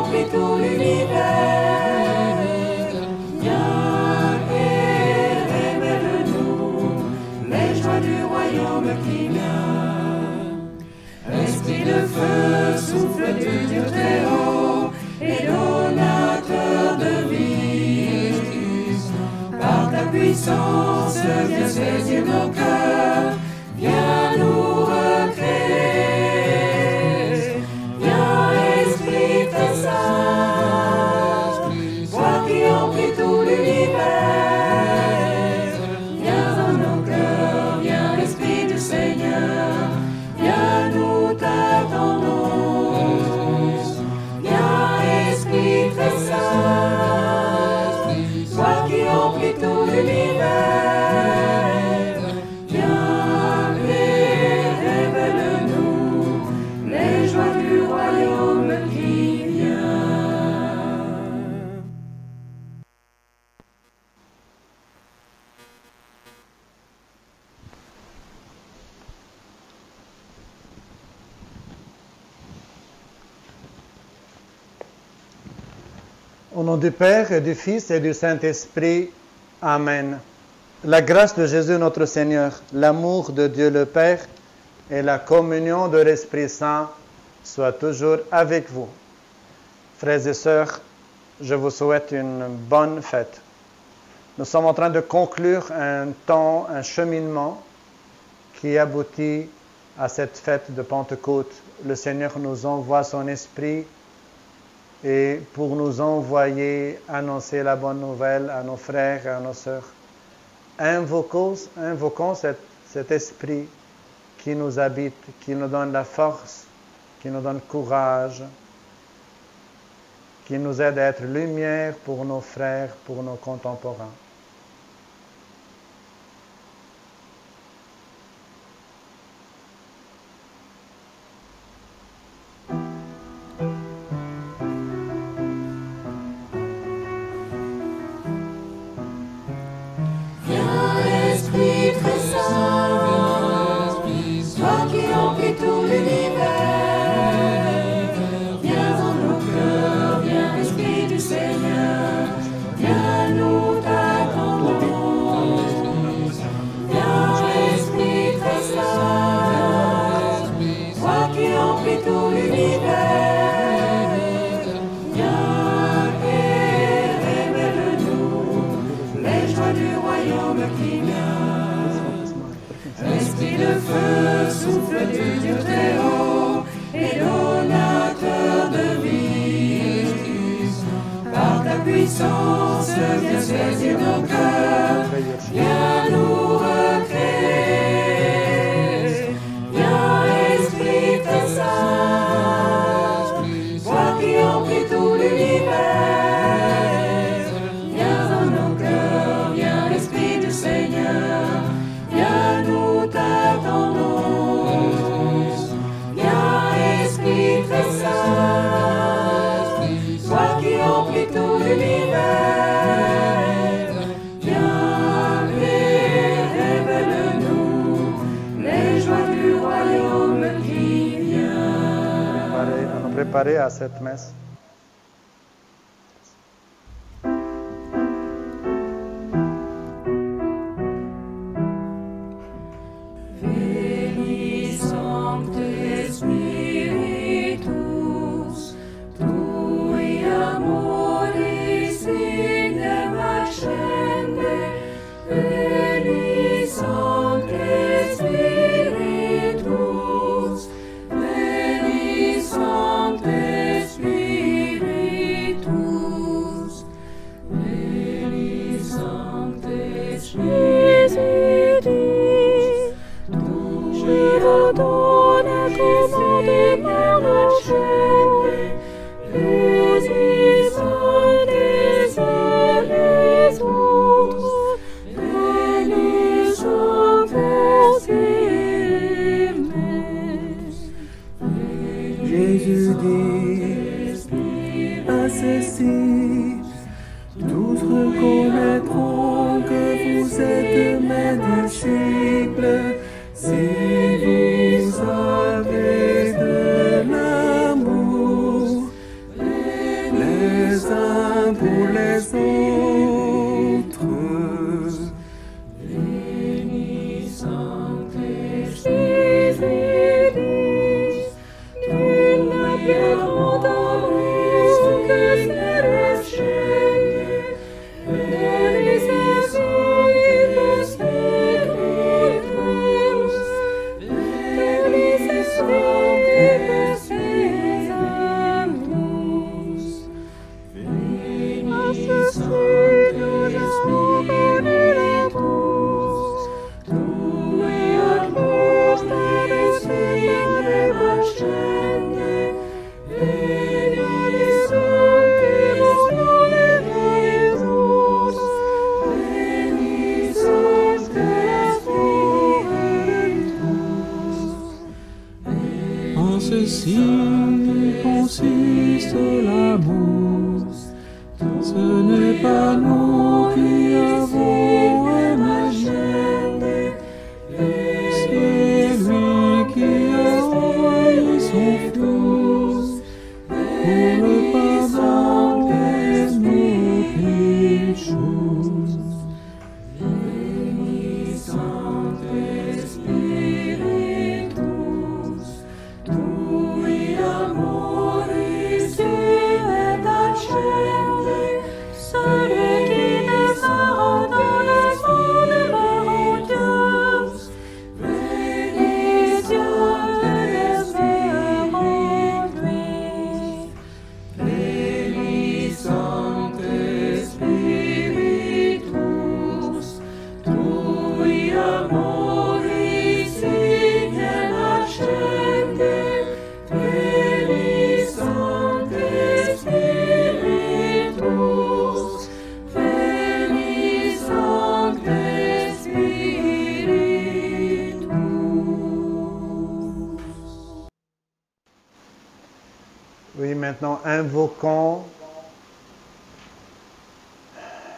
emplit tout l'univers. Viens et révèle-nous les joies du royaume qui vient. Esprit de feu, souffle du Dieu très haut et donateur de vie. Par ta puissance, viens saisir nos cœurs, viens nous recréer. Viens, Esprit très saint, toi qui emplis tout l'univers. Viens dans nos cœurs, viens, Esprit du Seigneur, viens, nous t'attendons. Viens, Esprit très saint, toi qui emplis tout l'univers. Viens et révèle-nous les joies du royaume qui vient. Au nom du Père et du Fils et du Saint-Esprit. Amen. La grâce de Jésus notre Seigneur, l'amour de Dieu le Père et la communion de l'Esprit Saint soient toujours avec vous. Frères et sœurs, je vous souhaite une bonne fête. Nous sommes en train de conclure un temps, un cheminement qui aboutit à cette fête de Pentecôte. Le Seigneur nous envoie son Esprit et pour nous envoyer annoncer la bonne nouvelle à nos frères et à nos sœurs. Invoquons cet esprit qui nous habite, qui nous donne la force, qui nous donne courage, qui nous aide à être lumière pour nos frères, pour nos contemporains. Esprit de feu, souffle du Dieu très haut et donateur de vie. Par ta puissance, viens saisir nos cœurs, viens nous recréer. Viens, Esprit très saint, toi qui emplis tout l'univers. Viens dans nos cœurs, viens, Esprit du Seigneur, viens nous t'attendons. Viens, Esprit très saint, toi qui emplis tout l'univers. Viens et révèle-nous les joies du royaume qui vient. À nous préparer à cette messe. Jésus dit à ceci, tous reconnaîtront que vous êtes mes disciples si vous avez de l'amour les maintenant invoquons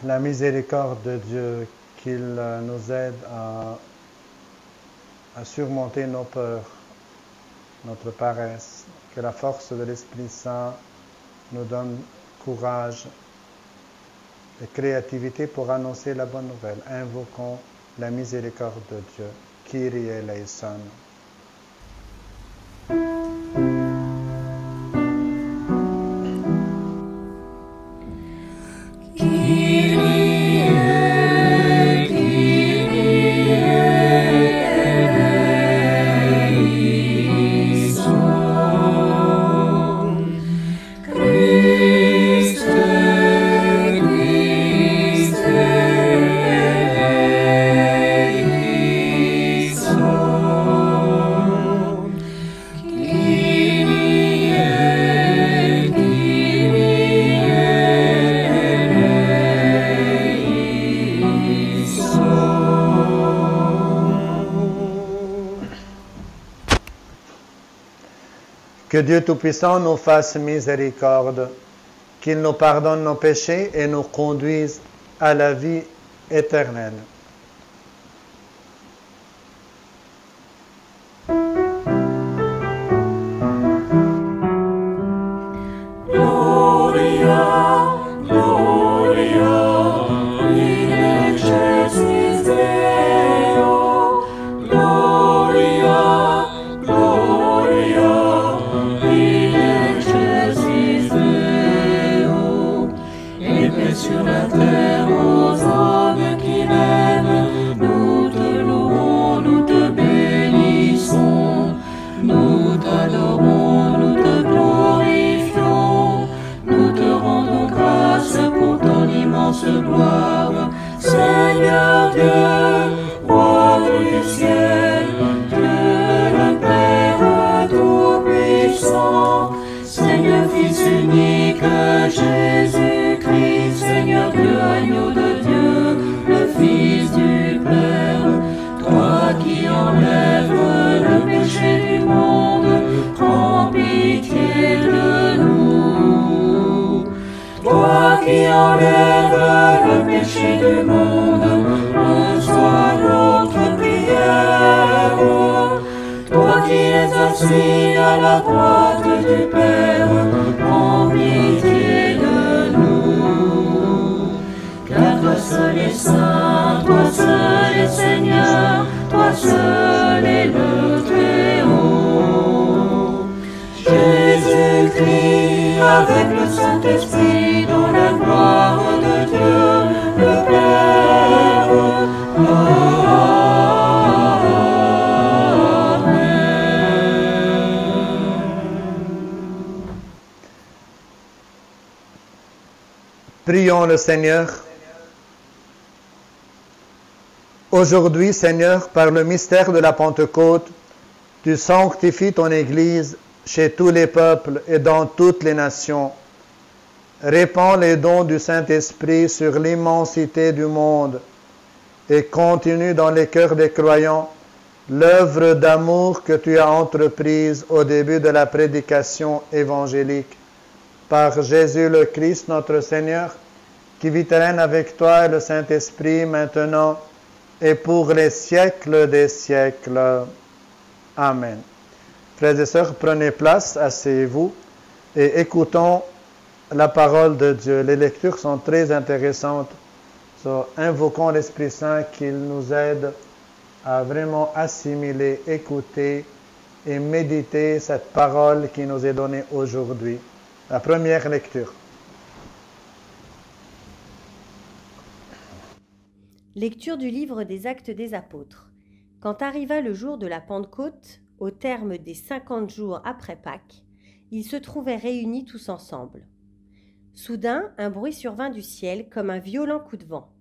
la miséricorde de Dieu, qu'il nous aide à surmonter nos peurs, notre paresse, que la force de l'Esprit Saint nous donne courage et créativité pour annoncer la bonne nouvelle. Invoquons la miséricorde de Dieu. Kyrie eleison. Que Dieu Tout-Puissant nous fasse miséricorde, qu'il nous pardonne nos péchés et nous conduise à la vie éternelle. Sur la terre aux hommes qui l'aiment, nous te louons, nous te bénissons, nous t'adorons, nous te glorifions, nous te rendons grâce pour ton immense gloire. Seigneur Dieu, roi du ciel, Dieu le Père Tout-Puissant, Seigneur Fils unique, Jésus-Christ, Seigneur Dieu, agneau de Dieu, le Fils du Père, toi qui enlèves le péché du monde, prends pitié de nous. Toi qui enlèves le péché du monde, reçois notre prière. Toi qui es assis à la droite du Père, prends pitié de nous. Car toi seul est saint, toi seul est Seigneur, toi seul est le Très-Haut. Jésus-Christ, avec le Saint-Esprit, dans la gloire de Dieu, le Père. Prions le Seigneur. Aujourd'hui, Seigneur, par le mystère de la Pentecôte, tu sanctifies ton Église chez tous les peuples et dans toutes les nations. Répands les dons du Saint-Esprit sur l'immensité du monde et continue dans les cœurs des croyants l'œuvre d'amour que tu as entreprise au début de la prédication évangélique. Par Jésus le Christ, notre Seigneur, qui vit et règne avec toi et le Saint-Esprit, maintenant et pour les siècles des siècles. Amen. Frères et sœurs, prenez place, asseyez-vous et écoutons la parole de Dieu. Les lectures sont très intéressantes. Invoquons l'Esprit Saint qu'il nous aide à vraiment assimiler, écouter et méditer cette parole qui nous est donnée aujourd'hui. La première lecture. Lecture du livre des Actes des Apôtres. Quand arriva le jour de la Pentecôte, au terme des 50 jours après Pâques, ils se trouvaient réunis tous ensemble. Soudain, un bruit survint du ciel comme un violent coup de vent.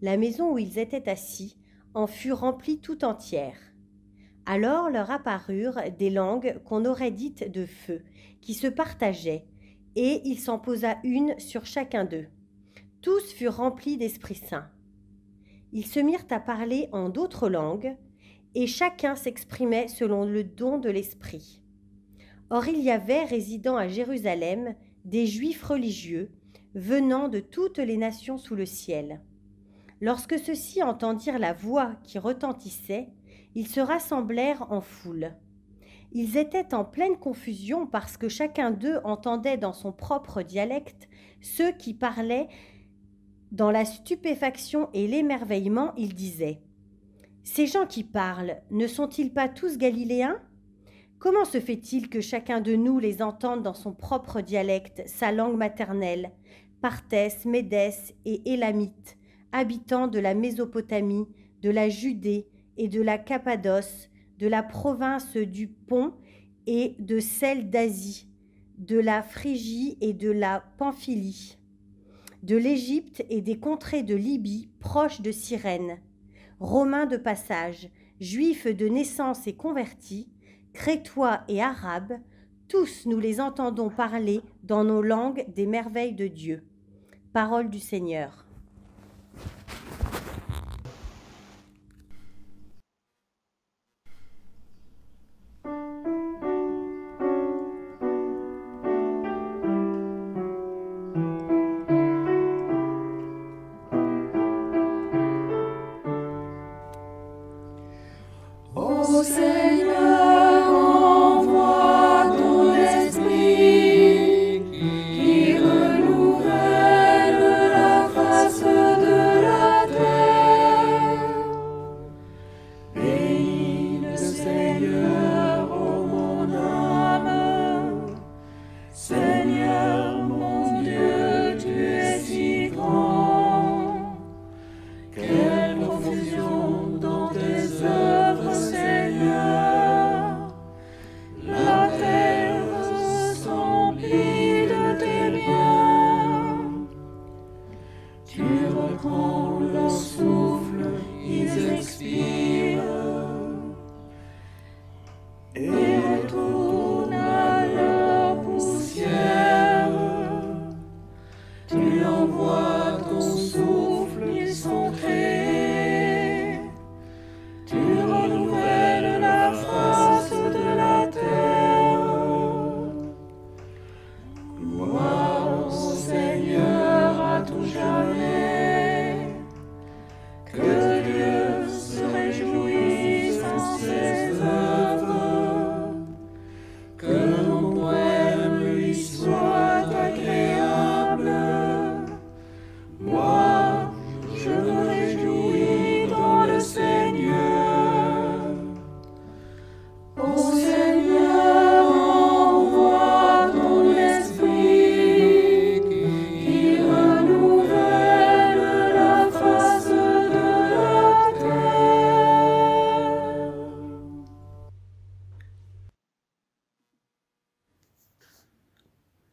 La maison où ils étaient assis en fut remplie tout entière. Alors leur apparurent des langues qu'on aurait dites de feu, qui se partageaient, et il s'en posa une sur chacun d'eux. Tous furent remplis d'Esprit Saint. Ils se mirent à parler en d'autres langues, et chacun s'exprimait selon le don de l'Esprit. Or il y avait résidant à Jérusalem des Juifs religieux, venant de toutes les nations sous le ciel. Lorsque ceux-ci entendirent la voix qui retentissait, ils se rassemblèrent en foule. Ils étaient en pleine confusion parce que chacun d'eux entendait dans son propre dialecte ceux qui parlaient. Dans la stupéfaction et l'émerveillement, ils disaient « Ces gens qui parlent, ne sont-ils pas tous galiléens ? Comment se fait-il que chacun de nous les entende dans son propre dialecte, sa langue maternelle, Partès, Médès et Élamite, habitants de la Mésopotamie, de la Judée et de la Cappadoce, de la province du Pont et de celle d'Asie, de la Phrygie et de la Pamphylie, de l'Égypte et des contrées de Libye proches de Cyrène, Romains de passage, Juifs de naissance et convertis, Crétois et Arabes, tous nous les entendons parler dans nos langues des merveilles de Dieu. » Parole du Seigneur. Ô Seigneur, envoie ton esprit qui renouvelle la face de la terre. Bénis le Seigneur, ô mon âme. Seigneur, mon Dieu, tu es si grand. Quelle confusion dans tes œuvres, Seigneur. La terre s'emplit de tes biens. Tu reprends leur souffle, ils expirent et retournent à leur poussière. Tu envoies ton souffle, ils sont créés. Tu renouvelles la face de la terre. Gloire au Seigneur à tout jamais. Que Dieu se réjouisse en ses œuvres. Que mon poème lui soit agréable. Moi, je me réjouis dans le Seigneur. Ô Seigneur, envoie ton esprit qui renouvelle la face de la terre.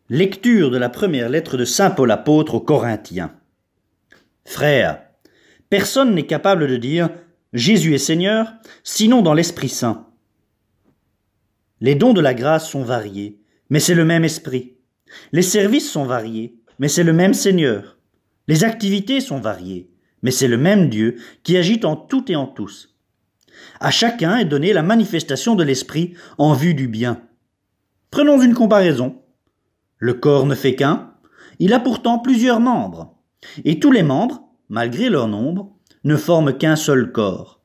Lecture de la première lettre de saint Paul apôtre aux Corinthiens. Frères, personne n'est capable de dire « Jésus est Seigneur » sinon dans l'Esprit Saint. Les dons de la grâce sont variés, mais c'est le même Esprit. Les services sont variés, mais c'est le même Seigneur. Les activités sont variées, mais c'est le même Dieu qui agit en tout et en tous. À chacun est donnée la manifestation de l'Esprit en vue du bien. Prenons une comparaison. Le corps ne fait qu'un, il a pourtant plusieurs membres. Et tous les membres, malgré leur nombre, ne forment qu'un seul corps.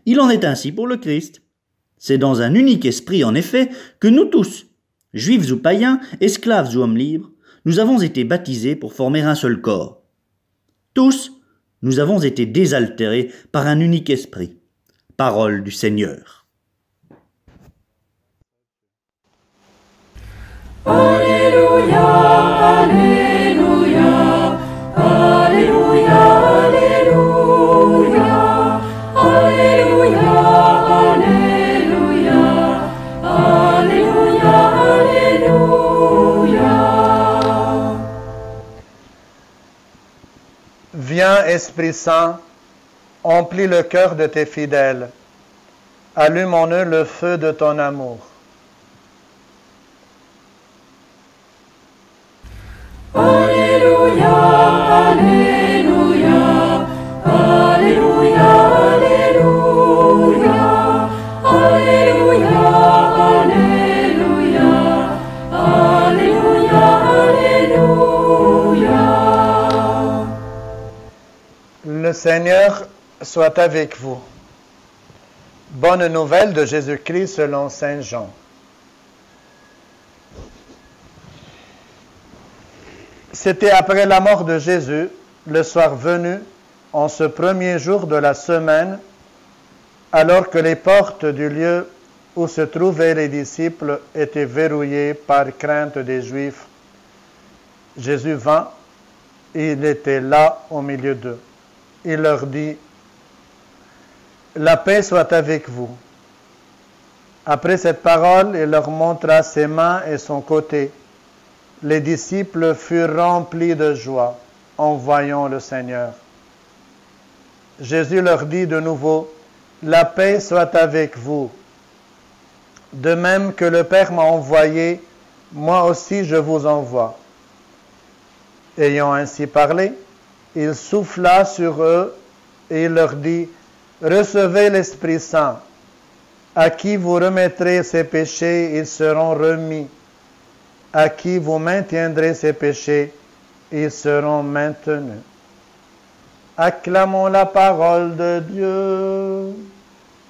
Il en est ainsi pour le Christ. C'est dans un unique esprit, en effet, que nous tous, juifs ou païens, esclaves ou hommes libres, nous avons été baptisés pour former un seul corps. Tous, nous avons été désaltérés par un unique esprit. Parole du Seigneur. Alléluia, Alléluia, Alléluia, Alléluia, Alléluia, Alléluia, Alléluia, Alléluia. Viens, Esprit Saint, emplis le cœur de tes fidèles. Allume en eux le feu de ton amour. Alléluia, Alléluia, Alléluia, Alléluia, Alléluia, Alléluia, Seigneur soit avec vous. Bonne nouvelle de Jésus-Christ selon Saint Jean. C'était après la mort de Jésus, le soir venu, en ce premier jour de la semaine, alors que les portes du lieu où se trouvaient les disciples étaient verrouillées par crainte des Juifs. Jésus vint, il était là au milieu d'eux. Il leur dit, « La paix soit avec vous. » Après cette parole, il leur montra ses mains et son côté. Les disciples furent remplis de joie en voyant le Seigneur. Jésus leur dit de nouveau, « La paix soit avec vous. De même que le Père m'a envoyé, moi aussi je vous envoie. » Ayant ainsi parlé, il souffla sur eux et il leur dit, « Recevez l'Esprit Saint. À qui vous remettrez ses péchés, ils seront remis. À qui vous maintiendrez ses péchés, ils seront maintenus. » Acclamons la parole de Dieu.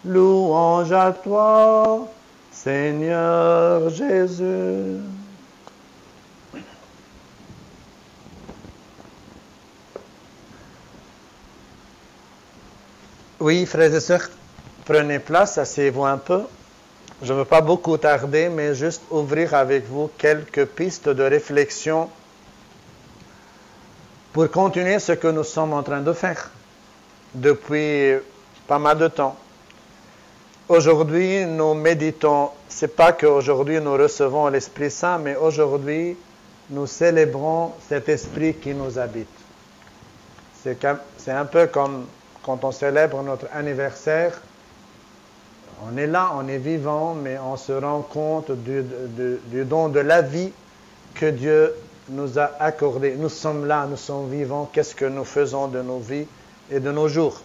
Louange à toi, Seigneur Jésus. Oui, frères et sœurs, prenez place, asseyez-vous un peu. Je ne veux pas beaucoup tarder, mais juste ouvrir avec vous quelques pistes de réflexion pour continuer ce que nous sommes en train de faire depuis pas mal de temps. Aujourd'hui, nous méditons, ce n'est pas qu'aujourd'hui nous recevons l'Esprit Saint, mais aujourd'hui, nous célébrons cet Esprit qui nous habite. C'est un peu comme quand on célèbre notre anniversaire. On est là, on est vivant, mais on se rend compte du don de la vie que Dieu nous a accordé. Nous sommes là, nous sommes vivants. Qu'est-ce que nous faisons de nos vies et de nos jours?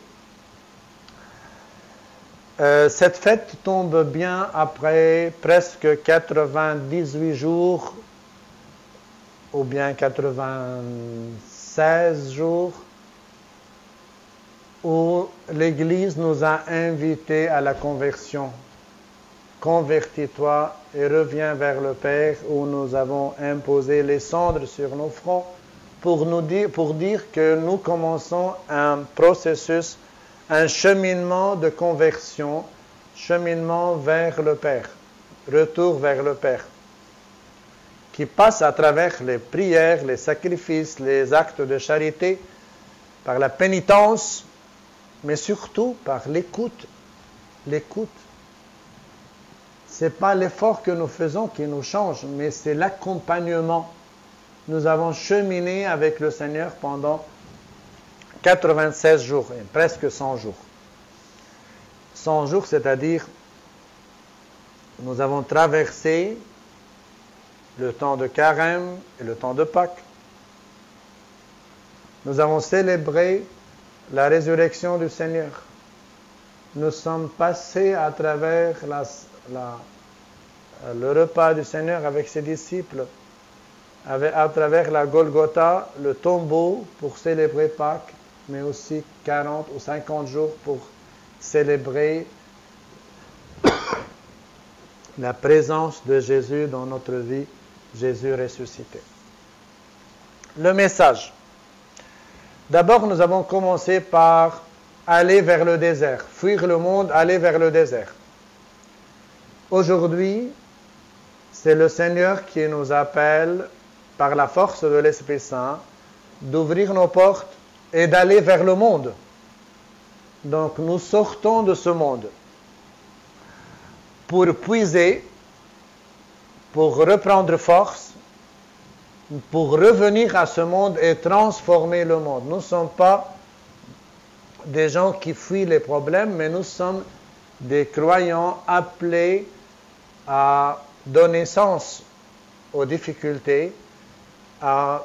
Cette fête tombe bien après presque 98 jours ou bien 96 jours où l'Église nous a invités à la conversion. Convertis-toi et reviens vers le Père, où nous avons imposé les cendres sur nos fronts pour dire que nous commençons un processus, un cheminement de conversion, cheminement vers le Père, retour vers le Père, qui passe à travers les prières, les sacrifices, les actes de charité, par la pénitence, mais surtout par l'écoute. L'écoute. Ce n'est pas l'effort que nous faisons qui nous change, mais c'est l'accompagnement. Nous avons cheminé avec le Seigneur pendant 96 jours, et presque 100 jours. 100 jours, c'est-à-dire, nous avons traversé le temps de Carême et le temps de Pâques. Nous avons célébré la résurrection du Seigneur. Nous sommes passés à travers le repas du Seigneur avec ses disciples, à travers la Golgotha, le tombeau pour célébrer Pâques, mais aussi 40 ou 50 jours pour célébrer la présence de Jésus dans notre vie, Jésus ressuscité. Le message. D'abord, nous avons commencé par aller vers le désert, fuir le monde, aller vers le désert. Aujourd'hui, c'est le Seigneur qui nous appelle, par la force de l'Esprit Saint, d'ouvrir nos portes et d'aller vers le monde. Donc, nous sortons de ce monde pour puiser, pour reprendre force, pour revenir à ce monde et transformer le monde. Nous ne sommes pas des gens qui fuient les problèmes, mais nous sommes des croyants appelés à donner sens aux difficultés, à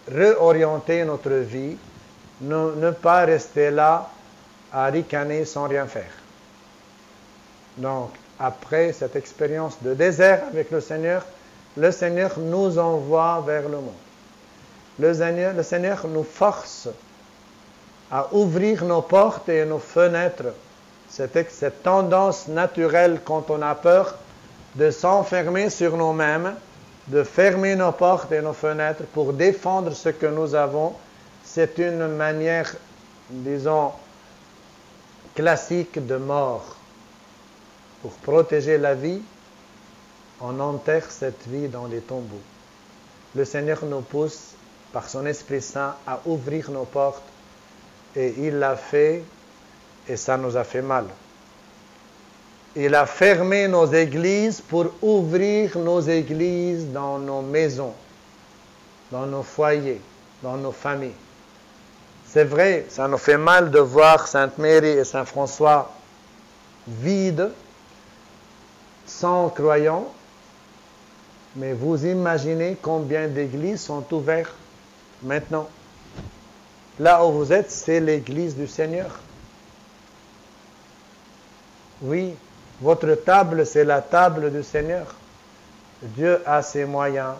réorienter notre vie, ne pas rester là à ricaner sans rien faire. Donc, après cette expérience de désert avec le Seigneur nous envoie vers le monde. Le Seigneur nous force à ouvrir nos portes et nos fenêtres. Cette tendance naturelle quand on a peur de s'enfermer sur nous-mêmes, de fermer nos portes et nos fenêtres pour défendre ce que nous avons, c'est une manière, disons, classique de mort. Pour protéger la vie, on enterre cette vie dans les tombeaux. Le Seigneur nous pousse par son Esprit Saint à ouvrir nos portes et il l'a fait et ça nous a fait mal. Il a fermé nos églises pour ouvrir nos églises dans nos maisons, dans nos foyers, dans nos familles. C'est vrai, ça nous fait mal de voir Sainte-Marie et Saint-François vides, sans croyants, mais vous imaginez combien d'églises sont ouvertes maintenant. Là où vous êtes, c'est l'église du Seigneur. Oui, votre table, c'est la table du Seigneur. Dieu a ses moyens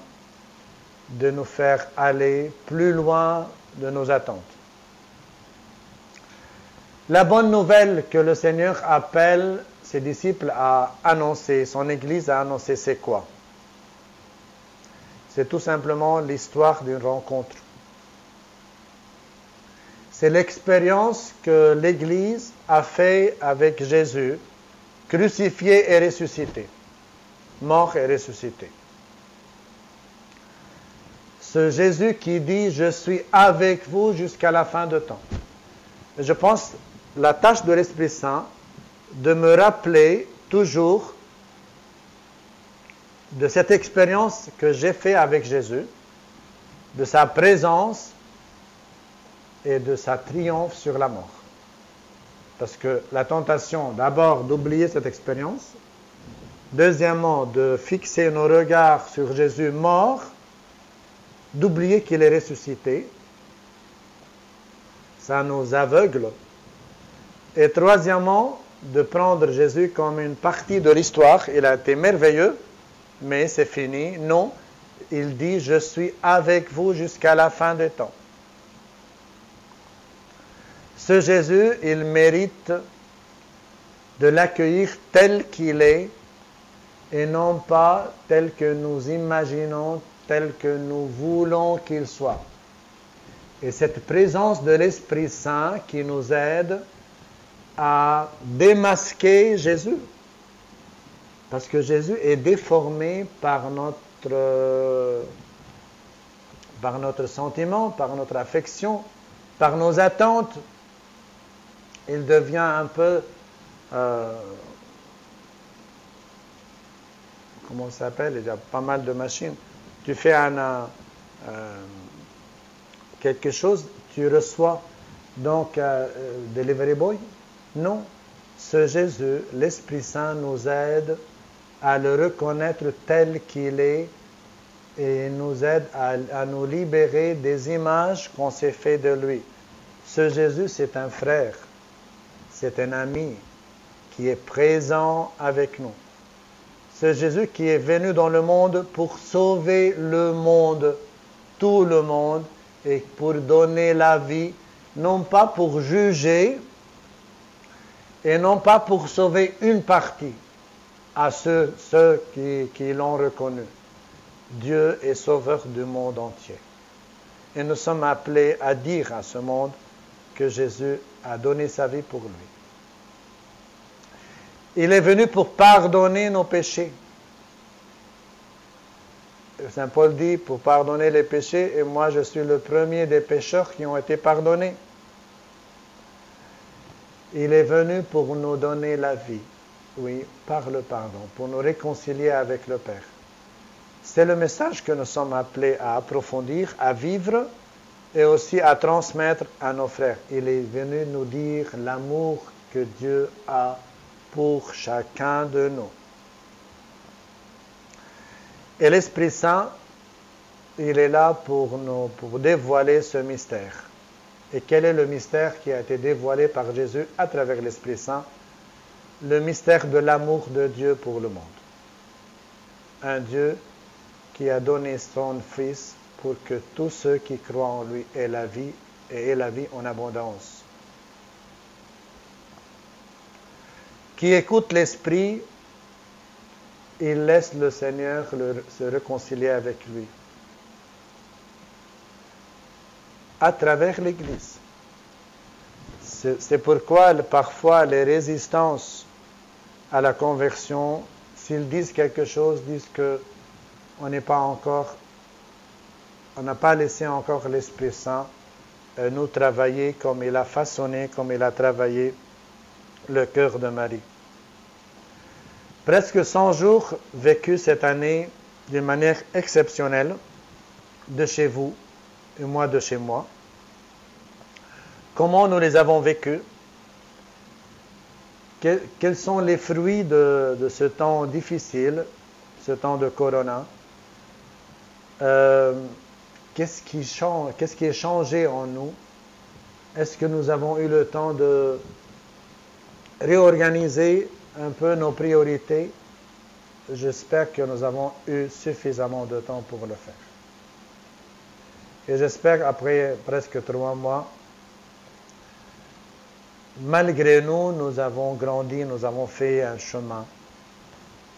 de nous faire aller plus loin de nos attentes. La bonne nouvelle que le Seigneur appelle ses disciples à annoncer, son Église à annoncer, c'est quoi? C'est tout simplement l'histoire d'une rencontre. C'est l'expérience que l'Église a faite avec Jésus, crucifié et ressuscité, mort et ressuscité. Ce Jésus qui dit « Je suis avec vous jusqu'à la fin de temps ». Je pense la tâche de l'Esprit Saint de me rappeler toujours de cette expérience que j'ai faite avec Jésus, de sa présence et de sa triomphe sur la mort. Parce que la tentation, d'abord, d'oublier cette expérience, deuxièmement, de fixer nos regards sur Jésus mort, d'oublier qu'il est ressuscité, ça nous aveugle. Et troisièmement, de prendre Jésus comme une partie de l'histoire. Il a été merveilleux, mais c'est fini. Non, il dit « Je suis avec vous jusqu'à la fin des temps ». Ce Jésus, il mérite de l'accueillir tel qu'il est et non pas tel que nous imaginons, tel que nous voulons qu'il soit. Et cette présence de l'Esprit Saint qui nous aide à démasquer Jésus. Parce que Jésus est déformé par notre sentiment, par notre affection, par nos attentes. Il devient un peu, comment ça s'appelle? Il y a pas mal de machines. Tu fais quelque chose, tu reçois. Donc, delivery boy? Non. Ce Jésus, l'Esprit Saint nous aide à le reconnaître tel qu'il est et nous aide à nous libérer des images qu'on s'est fait de lui. Ce Jésus, c'est un frère. C'est un ami qui est présent avec nous. Ce Jésus qui est venu dans le monde pour sauver le monde, tout le monde, et pour donner la vie, non pas pour juger, et non pas pour sauver une partie à ceux qui l'ont reconnu. Dieu est sauveur du monde entier. Et nous sommes appelés à dire à ce monde que Jésus a donné sa vie pour lui. Il est venu pour pardonner nos péchés. Saint Paul dit, pour pardonner les péchés, et moi je suis le premier des pécheurs qui ont été pardonnés. Il est venu pour nous donner la vie, oui, par le pardon, pour nous réconcilier avec le Père. C'est le message que nous sommes appelés à approfondir, à vivre et aussi à transmettre à nos frères. Il est venu nous dire l'amour que Dieu a pour chacun de nous. Et l'Esprit Saint, il est là pour dévoiler ce mystère. Et quel est le mystère qui a été dévoilé par Jésus à travers l'Esprit Saint? Le mystère de l'amour de Dieu pour le monde. Un Dieu qui a donné son Fils pour que tous ceux qui croient en lui aient la vie et aient la vie en abondance. qui écoute l'Esprit, il laisse le Seigneur se réconcilier avec lui à travers l'Église. C'est pourquoi parfois les résistances à la conversion, s'ils disent quelque chose, disent que on n'a pas laissé encore l'Esprit Saint nous travailler comme il a façonné, comme il a travaillé le cœur de Marie. Presque 100 jours vécus cette année d'une manière exceptionnelle, de chez vous et moi de chez moi. Comment nous les avons vécus? Quels sont les fruits de ce temps difficile, ce temps de Corona? Qu'est-ce qui est changé en nous? Est-ce que nous avons eu le temps de réorganiser un peu nos priorités? J'espère que nous avons eu suffisamment de temps pour le faire. Et j'espère après presque 3 mois, malgré nous, nous avons grandi, nous avons fait un chemin.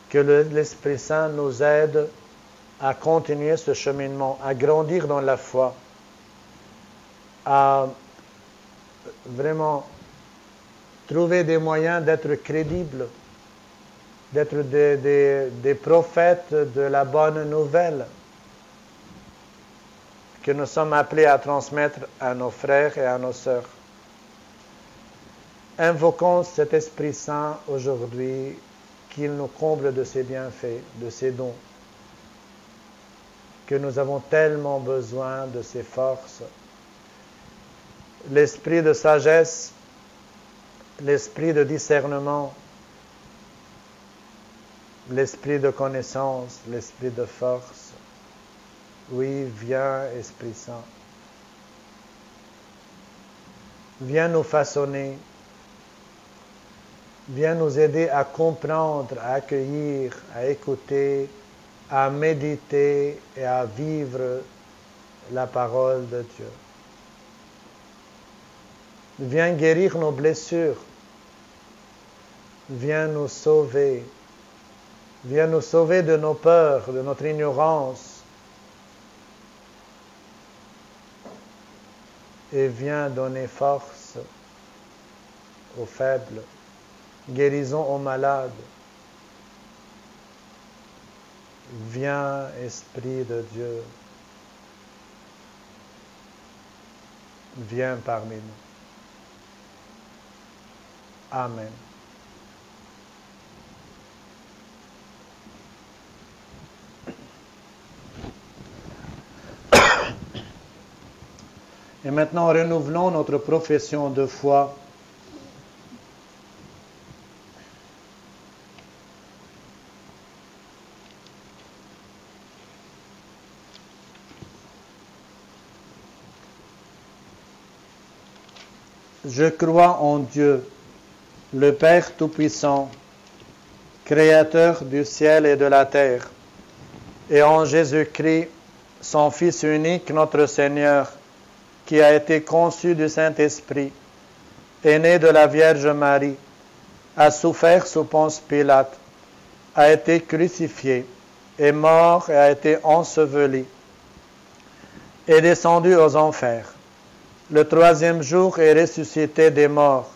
Que l'Esprit Saint nous aide à continuer ce cheminement, à grandir dans la foi, à vraiment trouver des moyens d'être crédibles, d'être des prophètes de la bonne nouvelle que nous sommes appelés à transmettre à nos frères et à nos sœurs. Invoquons cet Esprit Saint aujourd'hui, qu'il nous comble de ses bienfaits, de ses dons, que nous avons tellement besoin de ses forces. L'esprit de sagesse, l'esprit de discernement, l'esprit de connaissance, l'esprit de force. Oui, viens, Esprit Saint. Viens nous façonner. Viens nous aider à comprendre, à accueillir, à écouter, à méditer et à vivre la parole de Dieu. Viens guérir nos blessures. Viens nous sauver. Viens nous sauver de nos peurs, de notre ignorance. Et viens donner force aux faibles. Guérison aux malades. Viens, Esprit de Dieu. Viens parmi nous. Amen. Et maintenant, renouvelons notre profession de foi. Je crois en Dieu, le Père Tout-Puissant, Créateur du ciel et de la terre, et en Jésus-Christ, son Fils unique, notre Seigneur, qui a été conçu du Saint-Esprit, est né de la Vierge Marie, a souffert sous Ponce Pilate, a été crucifié, est mort et a été enseveli, est descendu aux enfers. Le 3e jour est ressuscité des morts,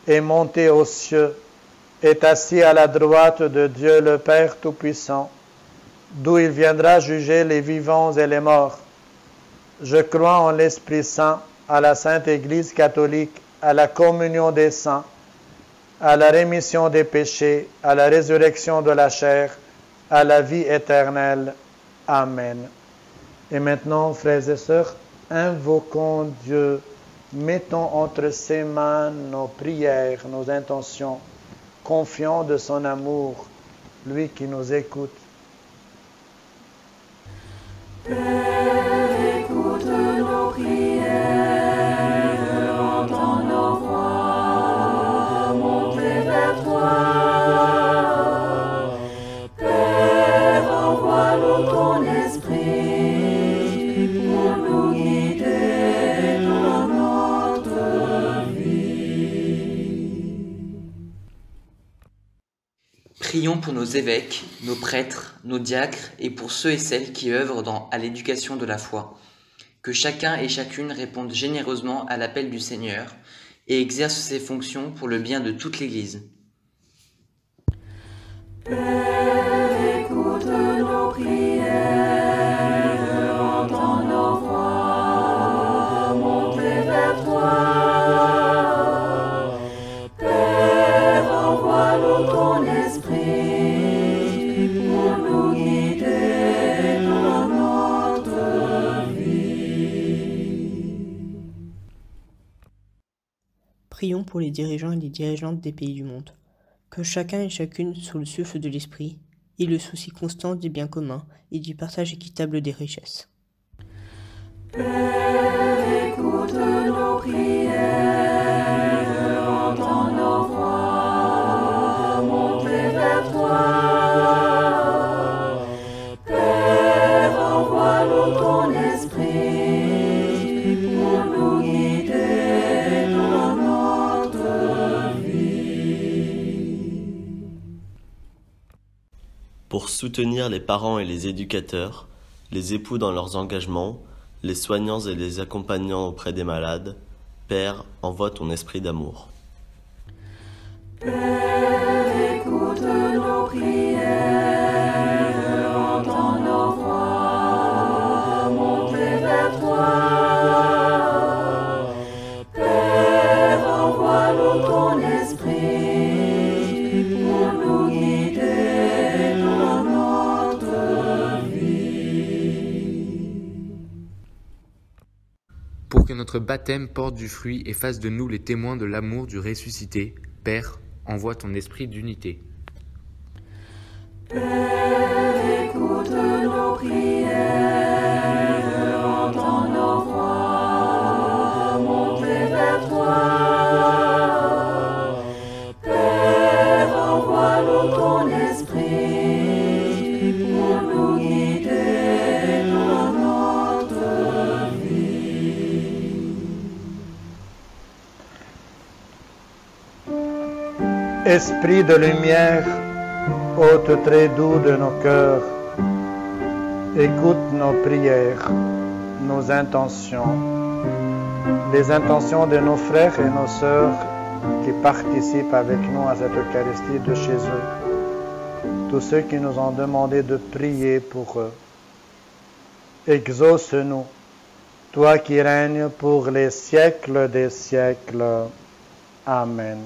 est monté aux cieux, est assis à la droite de Dieu le Père Tout-Puissant, d'où il viendra juger les vivants et les morts. Je crois en l'Esprit Saint, à la Sainte Église catholique, à la communion des saints, à la rémission des péchés, à la résurrection de la chair, à la vie éternelle. Amen. Et maintenant, frères et sœurs, invoquons Dieu, mettons entre ses mains nos prières, nos intentions, confiants de son amour, lui qui nous écoute. Père, écoute nos prières, entends nos voix, montez vers toi. Père, envoie-nous ton esprit pour nous guider dans notre vie. Prions pour nos évêques, nos prêtres, nos diacres et pour ceux et celles qui œuvrent à l'éducation de la foi. Que chacun et chacune réponde généreusement à l'appel du Seigneur et exerce ses fonctions pour le bien de toute l'Église. Père, écoute nos prières, entends nos voix, montez vers toi. Père, envoie-nous ton esprit pour nous guider dans notre vie. Prions pour les dirigeants et les dirigeantes des pays du monde. Que chacun et chacune, sous le souffle de l'esprit, ait le souci constant du bien commun et du partage équitable des richesses. Père, écoute nos prières, entends nos voix, montez vers toi. Père, envoie-nous ton esprit pour nous guider dans notre vie. Pour soutenir les parents et les éducateurs, les époux dans leurs engagements, les soignants et les accompagnants auprès des malades, Père, envoie ton esprit d'amour. Père, écoute nos prières, entends nos voix, montez vers toi. Père, envoie-nous ton esprit pour nous guider dans notre vie. Pour que notre baptême porte du fruit et fasse de nous les témoins de l'amour du ressuscité, Père, envoie ton esprit d'unité. Père, écoute nos prières, entends nos voix, montez vers toi. Père, envoie-nous ton esprit pour nous guider dans notre vie. Esprit de lumière, hôte très doux de nos cœurs, écoute nos prières, nos intentions, les intentions de nos frères et nos sœurs qui participent avec nous à cette Eucharistie de chez eux, tous ceux qui nous ont demandé de prier pour eux. Exauce-nous, toi qui règnes pour les siècles des siècles. Amen.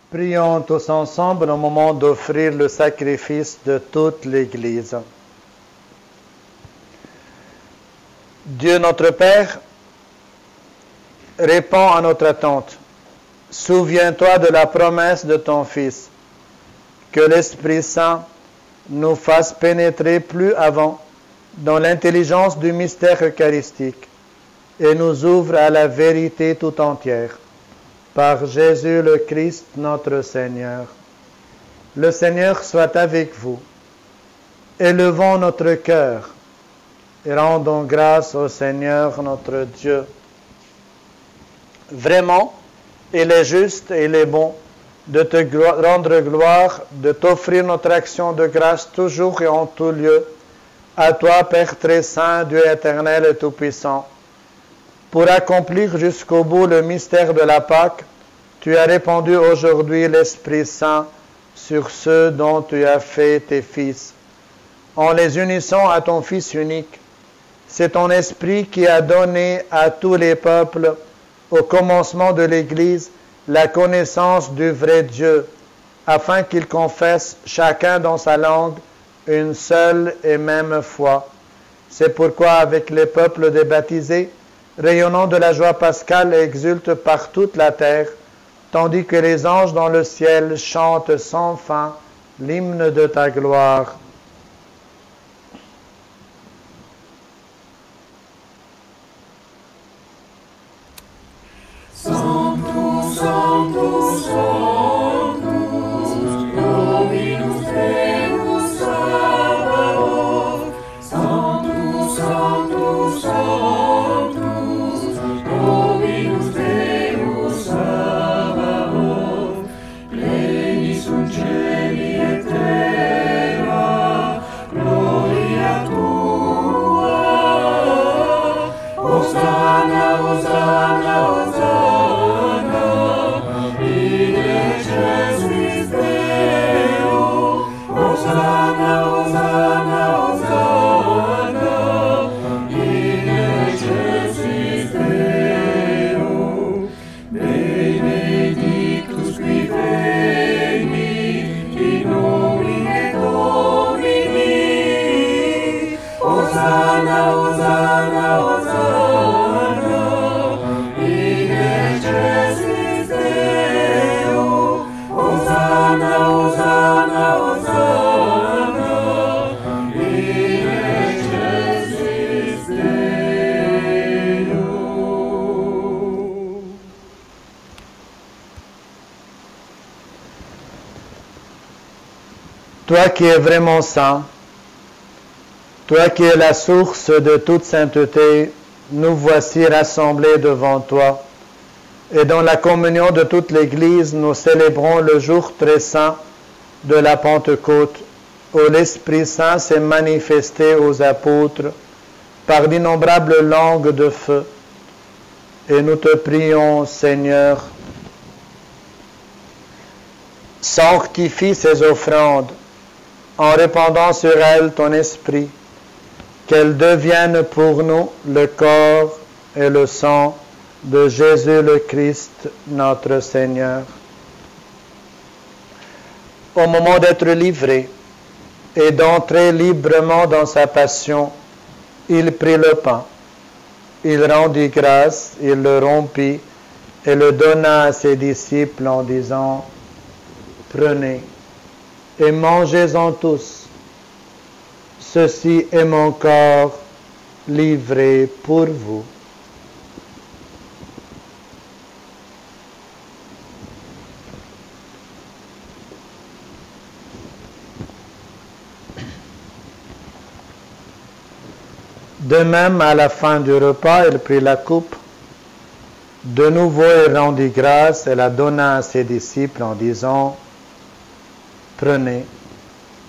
Prions tous ensemble au moment d'offrir le sacrifice de toute l'Église. Dieu notre Père, réponds à notre attente. Souviens-toi de la promesse de ton Fils, que l'Esprit Saint nous fasse pénétrer plus avant dans l'intelligence du mystère eucharistique et nous ouvre à la vérité tout entière. Par Jésus le Christ, notre Seigneur. Le Seigneur soit avec vous. Élevons notre cœur et rendons grâce au Seigneur notre Dieu. Vraiment, il est juste et il est bon de te rendre gloire, de t'offrir notre action de grâce toujours et en tout lieu, à toi, Père très saint, Dieu éternel et tout-puissant. Pour accomplir jusqu'au bout le mystère de la Pâque, tu as répandu aujourd'hui l'Esprit Saint sur ceux dont tu as fait tes fils. En les unissant à ton Fils unique, c'est ton Esprit qui a donné à tous les peuples, au commencement de l'Église, la connaissance du vrai Dieu, afin qu'ils confessent chacun dans sa langue une seule et même foi. C'est pourquoi, avec les peuples des baptisés, rayonnant de la joie pascale, exultent par toute la terre, tandis que les anges dans le ciel chantent sans fin l'hymne de ta gloire. Sanctus, Sanctus, Sanctus, Dominus Deus Sabaoth. Sanctus, Sanctus, Sanctus, Dominus Deus Sabaoth. Pleni sunt cieli et terra, gloria tua. Hosanna, Hosanna, Hosanna. Hosanna, Hosanna, Hosanna, in excelsis Deo. Benedictus qui venit in nomine Domini. Hosanna, Hosanna, Hosanna, in excelsis Deo. Hosanna, Hosanna, Hosanna. Toi qui es vraiment saint, toi qui es la source de toute sainteté, nous voici rassemblés devant toi. Et dans la communion de toute l'Église, nous célébrons le jour très saint de la Pentecôte, où l'Esprit Saint s'est manifesté aux apôtres par d'innombrables langues de feu. Et nous te prions, Seigneur, sanctifie ces offrandes, en répandant sur elles ton esprit, qu'elles deviennent pour nous le corps et le sang de Jésus le Christ, notre Seigneur. Au moment d'être livré et d'entrer librement dans sa passion, il prit le pain, il rendit grâce, il le rompit et le donna à ses disciples en disant, « Prenez et mangez-en tous. Ceci est mon corps livré pour vous. » De même, à la fin du repas, il prit la coupe. De nouveau, il rendit grâce et la donna à ses disciples en disant, « Prenez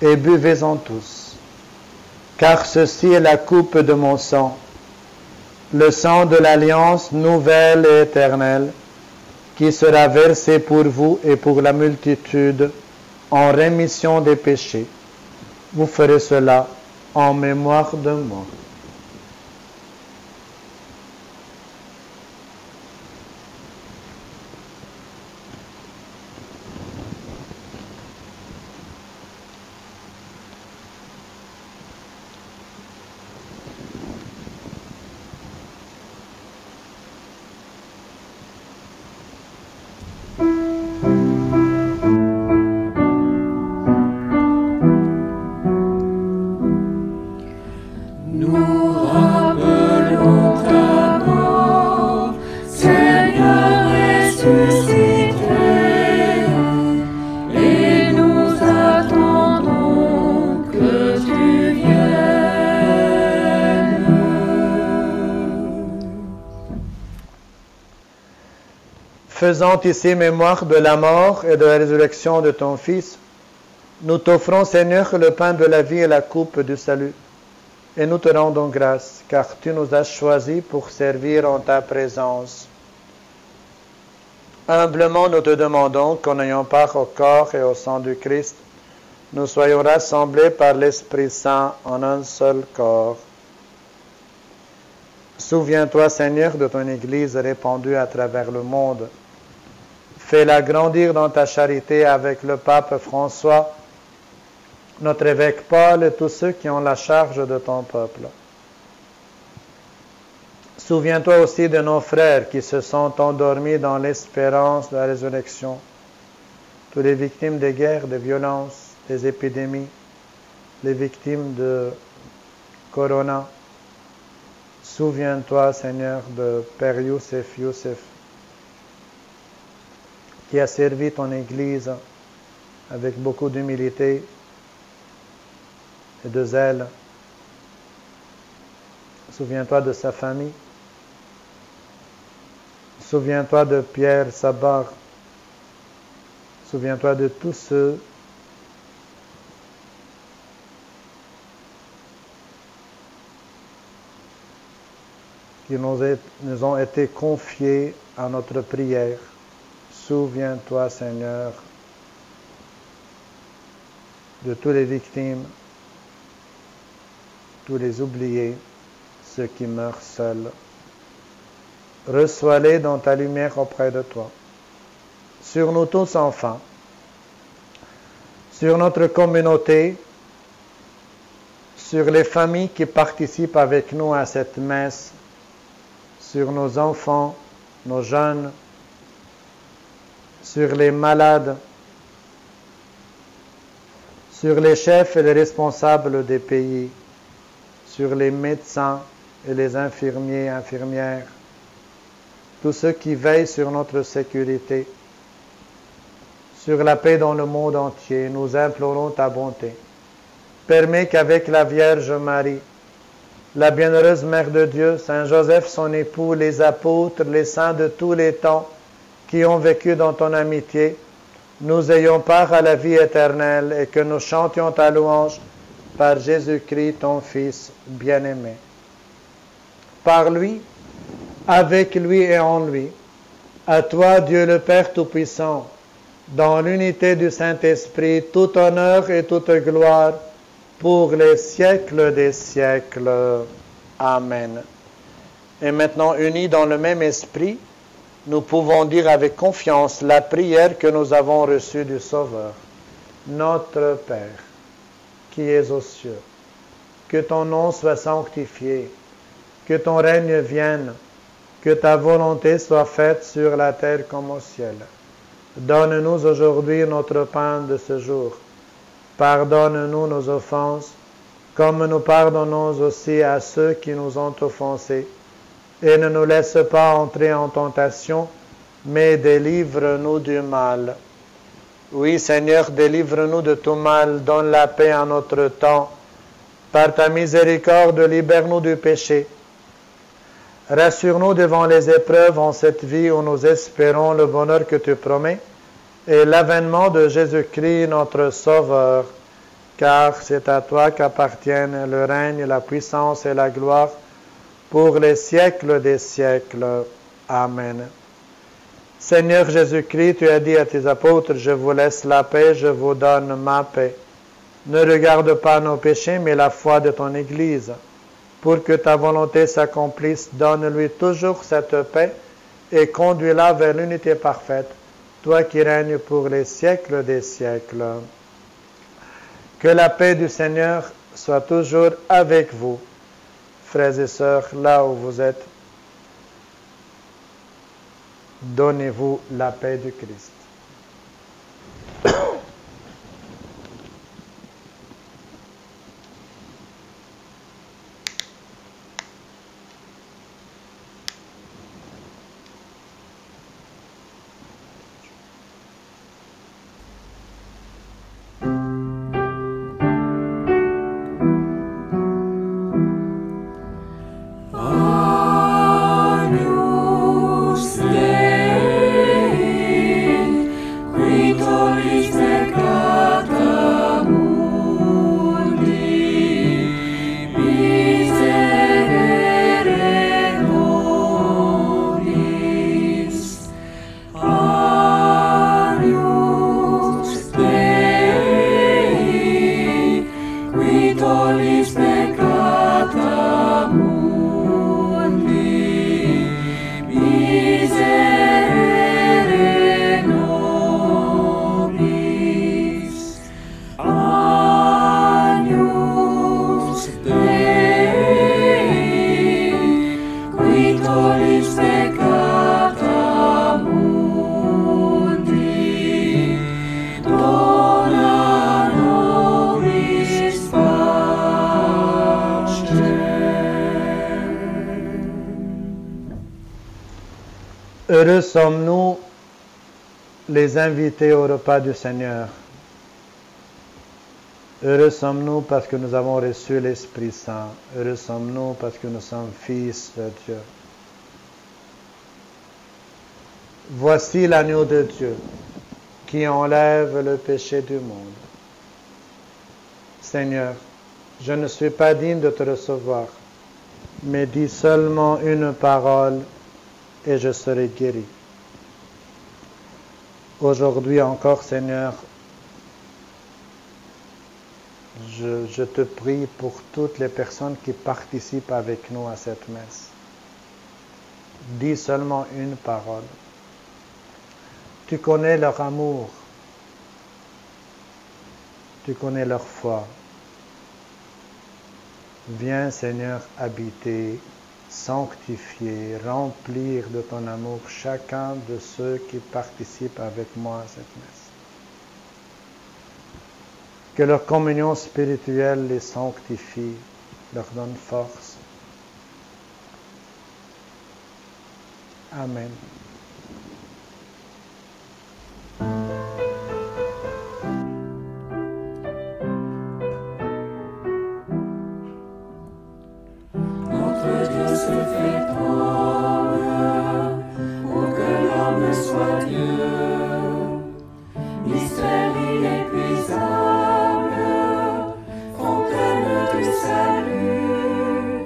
et buvez-en tous, car ceci est la coupe de mon sang, le sang de l'alliance nouvelle et éternelle, qui sera versé pour vous et pour la multitude en rémission des péchés. Vous ferez cela en mémoire de moi. » Faisant ici mémoire de la mort et de la résurrection de ton Fils, nous t'offrons, Seigneur, le pain de la vie et la coupe du salut. Et nous te rendons grâce, car tu nous as choisis pour servir en ta présence. Humblement, nous te demandons qu'en ayant part au corps et au sang du Christ, nous soyons rassemblés par l'Esprit Saint en un seul corps. Souviens-toi, Seigneur, de ton Église répandue à travers le monde. Fais-la grandir dans ta charité avec le pape François, notre évêque Paul et tous ceux qui ont la charge de ton peuple. Souviens-toi aussi de nos frères qui se sont endormis dans l'espérance de la résurrection, toutes les victimes des guerres, des violences, des épidémies, les victimes de Corona. Souviens-toi, Seigneur, de Père Youssef, qui a servi ton Église avec beaucoup d'humilité et de zèle. Souviens-toi de sa famille. Souviens-toi de Pierre Sabar. Souviens-toi de tous ceux qui nous ont été confiés à notre prière. Souviens-toi, Seigneur, de toutes les victimes, tous les oubliés, ceux qui meurent seuls. Reçois-les dans ta lumière auprès de toi. Sur nous tous enfin, sur notre communauté, sur les familles qui participent avec nous à cette messe, sur nos enfants, nos jeunes, sur les malades, sur les chefs et les responsables des pays, sur les médecins et les infirmiers, infirmières, tous ceux qui veillent sur notre sécurité, sur la paix dans le monde entier, nous implorons ta bonté. Permets qu'avec la Vierge Marie, la bienheureuse Mère de Dieu, Saint Joseph, son époux, les apôtres, les saints de tous les temps qui ont vécu dans ton amitié, nous ayons part à la vie éternelle et que nous chantions ta louange par Jésus-Christ, ton Fils bien-aimé. Par lui, avec lui et en lui, à toi, Dieu le Père Tout-Puissant, dans l'unité du Saint-Esprit, tout honneur et toute gloire, pour les siècles des siècles. Amen. Et maintenant, unis dans le même esprit, nous pouvons dire avec confiance la prière que nous avons reçue du Sauveur. Notre Père, qui es aux cieux, que ton nom soit sanctifié, que ton règne vienne, que ta volonté soit faite sur la terre comme au ciel. Donne-nous aujourd'hui notre pain de ce jour. Pardonne-nous nos offenses, comme nous pardonnons aussi à ceux qui nous ont offensés. Et ne nous laisse pas entrer en tentation, mais délivre-nous du mal. Oui, Seigneur, délivre-nous de tout mal, donne la paix à notre temps. Par ta miséricorde, libère-nous du péché. Rassure-nous devant les épreuves en cette vie où nous espérons le bonheur que tu promets et l'avènement de Jésus-Christ, notre Sauveur, car c'est à toi qu'appartiennent le règne, la puissance et la gloire pour les siècles des siècles. Amen. Seigneur Jésus-Christ, tu as dit à tes apôtres, je vous laisse la paix, je vous donne ma paix. Ne regarde pas nos péchés, mais la foi de ton Église. Pour que ta volonté s'accomplisse, donne-lui toujours cette paix et conduis-la vers l'unité parfaite, toi qui règnes pour les siècles des siècles. Que la paix du Seigneur soit toujours avec vous, frères et sœurs, là où vous êtes. Donnez-vous la paix du Christ. Agnus Dei Heureux sommes-nous les invités au repas du Seigneur. Heureux sommes-nous parce que nous avons reçu l'Esprit Saint. Heureux sommes-nous parce que nous sommes fils de Dieu. Voici l'agneau de Dieu qui enlève le péché du monde. Seigneur, je ne suis pas digne de te recevoir, mais dis seulement une parole et je serai guéri. Aujourd'hui encore, Seigneur, je te prie pour toutes les personnes qui participent avec nous à cette messe. Dis seulement une parole. Tu connais leur amour. Tu connais leur foi. Viens, Seigneur, habiter, sanctifier, remplir de ton amour chacun de ceux qui participent avec moi à cette messe. Que leur communion spirituelle les sanctifie, leur donne force. Amen. Notre Dieu se fait homme pour que l'homme soit Dieu. Mystère inépuisable, fontaine du salut.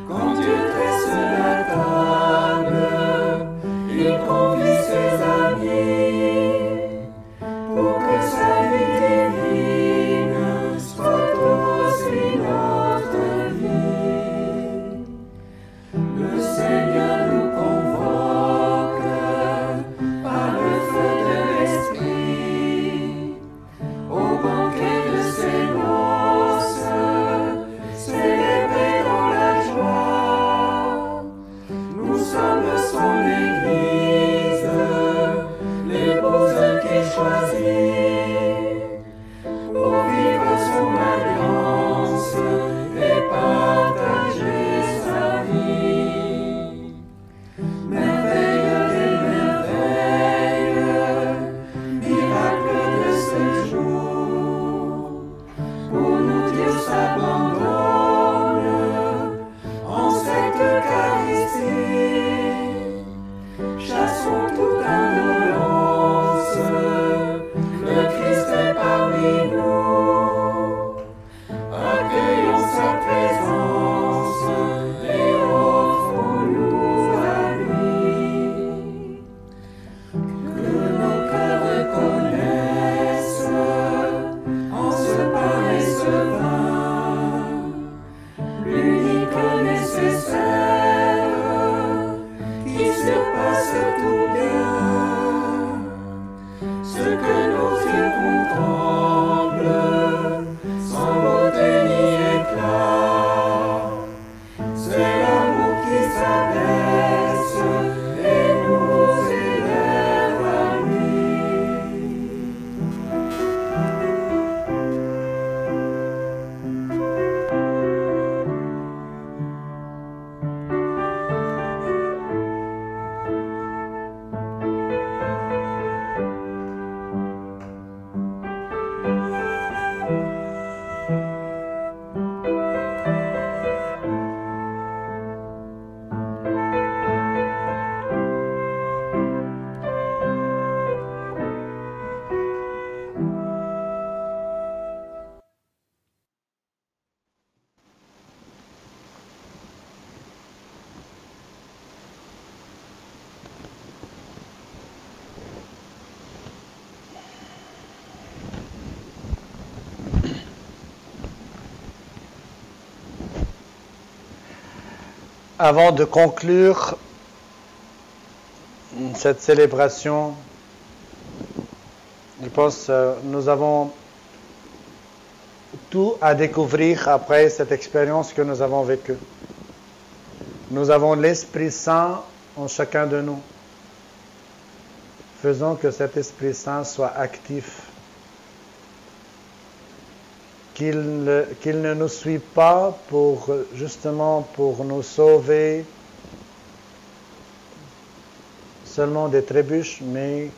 Quand Dieu dresse la table, il convie ses amis pour que sa vie divine soit aussi notre vie. Le Seigneur nous convoque par le feu de l'Esprit au banquet de ses noces, célébrés dans la joie. Nous sommes son Église, l'épouse qu'il choisit pour vivre son alliance et partager sa vie. Merveille des merveilles, miracle de ce jour, pour nous Dieu s'abandonne en cette Eucharistie. Chassons toute indolence, le Christ est parmi nous. Accueillons sa présence et offrons-nous à lui. Que nos cœurs reconnaissent en ce pain et ce vin l'unique nécessaire qui surpasse tout bien. Ce que nos yeux contemplent sans beauté ni éclat, c'est l'amour qui s'abaisse et nous élève à lui. Avant de conclure cette célébration, je pense que nous avons tout à découvrir après cette expérience que nous avons vécue. Nous avons l'Esprit Saint en chacun de nous. Faisons que cet Esprit Saint soit actif, qu'il ne nous suit pas justement pour nous sauver seulement des trébuches, mais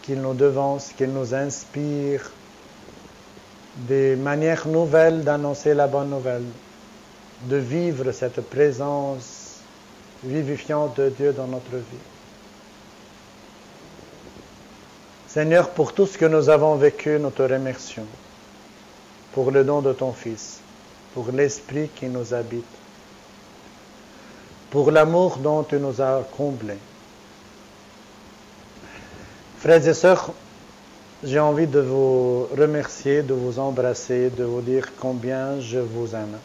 qu'il nous devance, qu'il nous inspire des manières nouvelles d'annoncer la bonne nouvelle, de vivre cette présence vivifiante de Dieu dans notre vie. Seigneur, pour tout ce que nous avons vécu, nous te remercions. Pour le don de ton Fils, pour l'Esprit qui nous habite, pour l'amour dont tu nous as comblés. Frères et sœurs, j'ai envie de vous remercier, de vous embrasser, de vous dire combien je vous aime.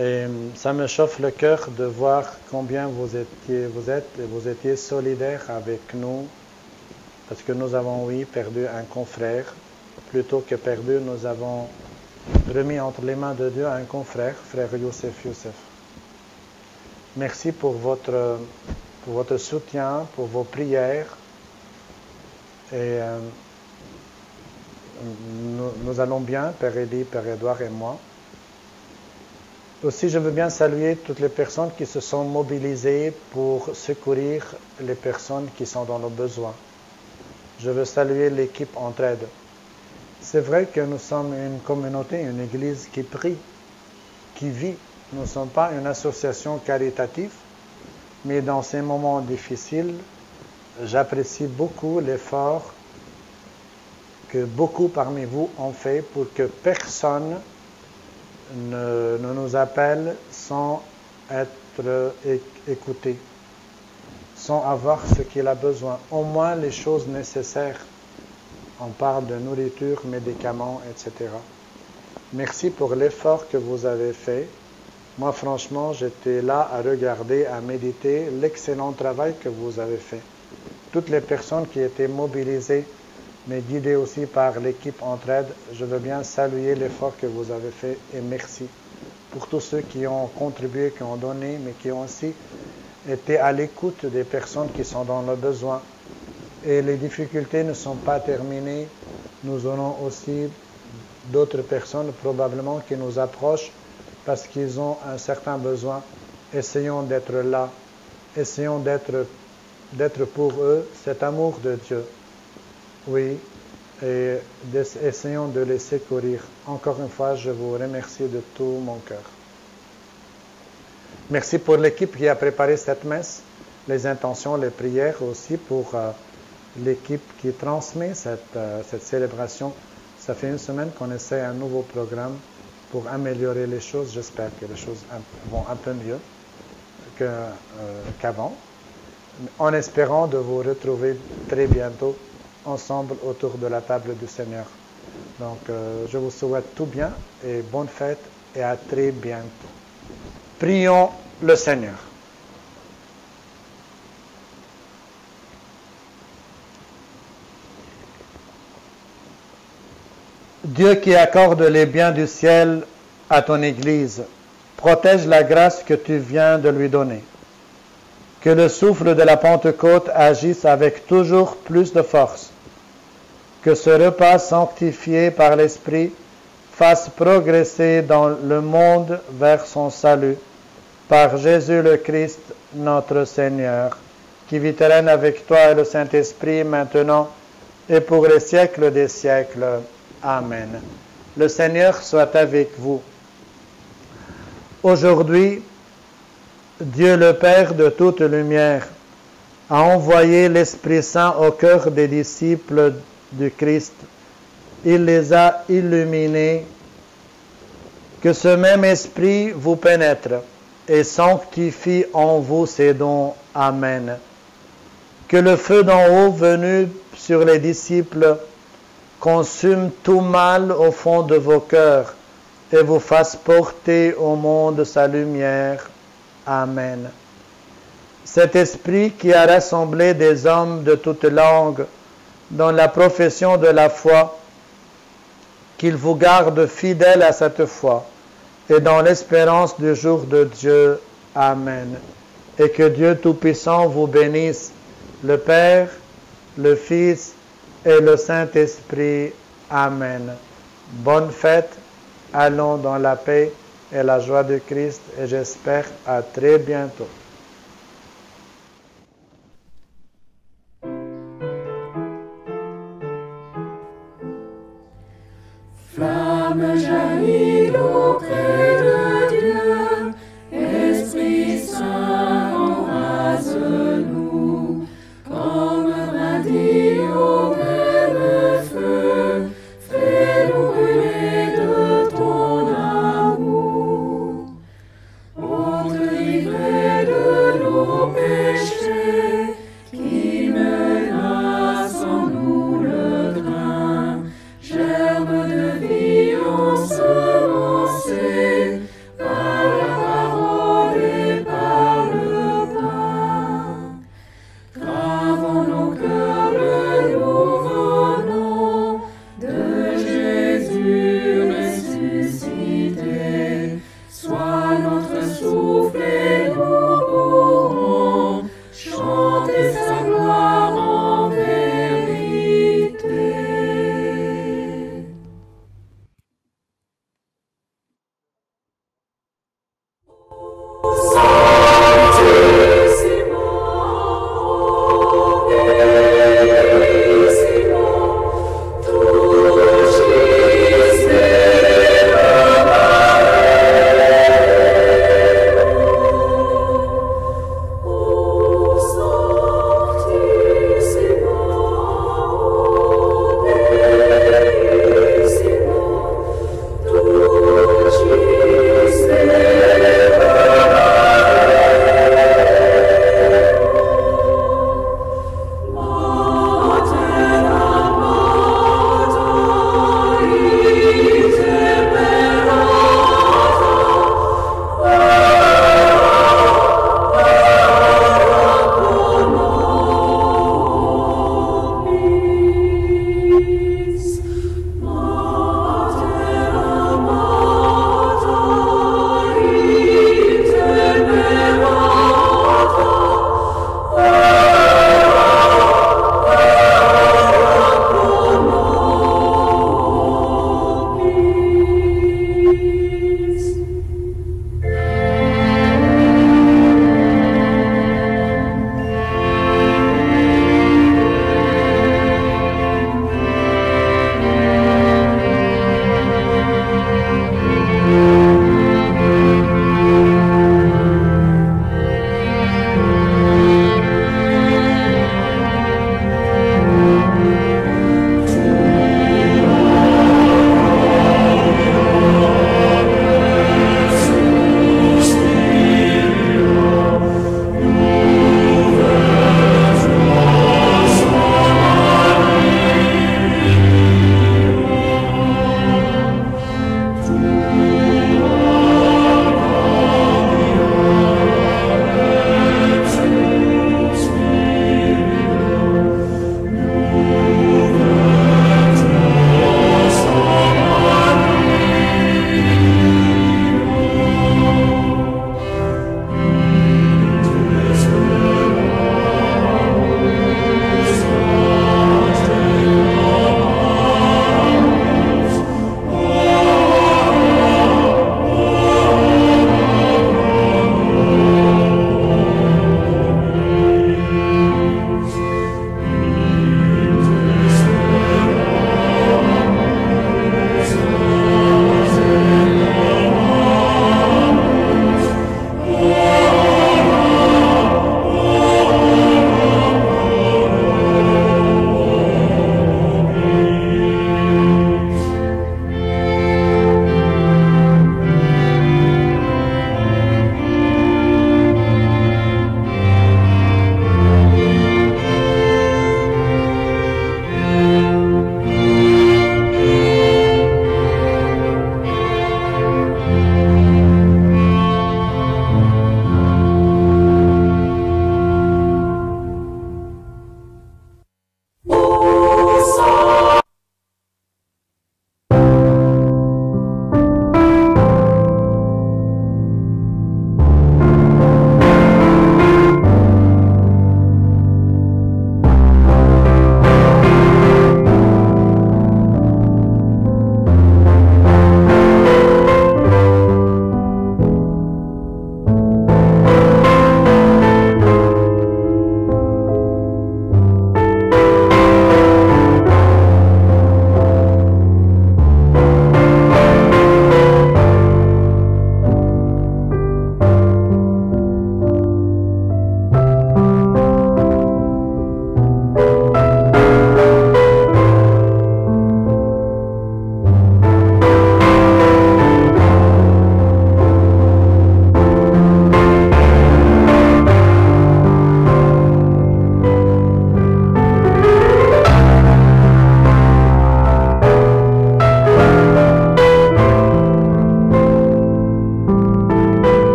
Et ça me chauffe le cœur de voir combien vous étiez solidaires avec nous, parce que nous avons, oui, perdu un confrère. Plutôt que perdu, nous avons remis entre les mains de Dieu un confrère, frère Youssef. Merci pour votre soutien, pour vos prières. Et nous allons bien, Père Élie, Père Édouard et moi. Aussi, je veux bien saluer toutes les personnes qui se sont mobilisées pour secourir les personnes qui sont dans le besoin. Je veux saluer l'équipe Entraide. C'est vrai que nous sommes une communauté, une église qui prie, qui vit. Nous ne sommes pas une association caritative, mais dans ces moments difficiles, j'apprécie beaucoup l'effort que beaucoup parmi vous ont fait pour que personne ne nous appelle sans être écouté, sans avoir ce qu'il a besoin, au moins les choses nécessaires. On parle de nourriture, médicaments, etc. Merci pour l'effort que vous avez fait. Moi, franchement, j'étais là à regarder, à méditer l'excellent travail que vous avez fait. Toutes les personnes qui étaient mobilisées, mais guidées aussi par l'équipe Entraide, je veux bien saluer l'effort que vous avez fait et merci pour tous ceux qui ont contribué, qui ont donné, mais qui ont aussi été à l'écoute des personnes qui sont dans le besoin. Et les difficultés ne sont pas terminées. Nous aurons aussi d'autres personnes probablement qui nous approchent parce qu'ils ont un certain besoin. Essayons d'être là. Essayons d'être pour eux cet amour de Dieu. Oui, et essayons de les secourir. Encore une fois, je vous remercie de tout mon cœur. Merci pour l'équipe qui a préparé cette messe, les intentions, les prières aussi pour l'équipe qui transmet cette célébration. Ça fait une semaine qu'on essaie un nouveau programme pour améliorer les choses. J'espère que les choses vont un peu mieux qu'avant. En espérant de vous retrouver très bientôt ensemble autour de la table du Seigneur. Donc, je vous souhaite tout bien et bonne fête et à très bientôt. Prions le Seigneur. Dieu qui accorde les biens du ciel à ton Église, protège la grâce que tu viens de lui donner. Que le souffle de la Pentecôte agisse avec toujours plus de force. Que ce repas sanctifié par l'Esprit fasse progresser dans le monde vers son salut. Par Jésus le Christ, notre Seigneur, qui vit et règne avec toi et le Saint-Esprit maintenant et pour les siècles des siècles. Amen. Le Seigneur soit avec vous. Aujourd'hui, Dieu le Père de toute lumière a envoyé l'Esprit Saint au cœur des disciples du Christ. Il les a illuminés. Que ce même Esprit vous pénètre et sanctifie en vous ses dons. Amen. Que le feu d'en haut venu sur les disciples consume tout mal au fond de vos cœurs et vous fasse porter au monde sa lumière. Amen. Cet esprit qui a rassemblé des hommes de toutes langues dans la profession de la foi, qu'il vous garde fidèles à cette foi et dans l'espérance du jour de Dieu. Amen. Et que Dieu Tout-Puissant vous bénisse, le Père, le Fils et le Saint-Esprit. Amen. Bonne fête. Allons dans la paix et la joie de Christ et j'espère à très bientôt.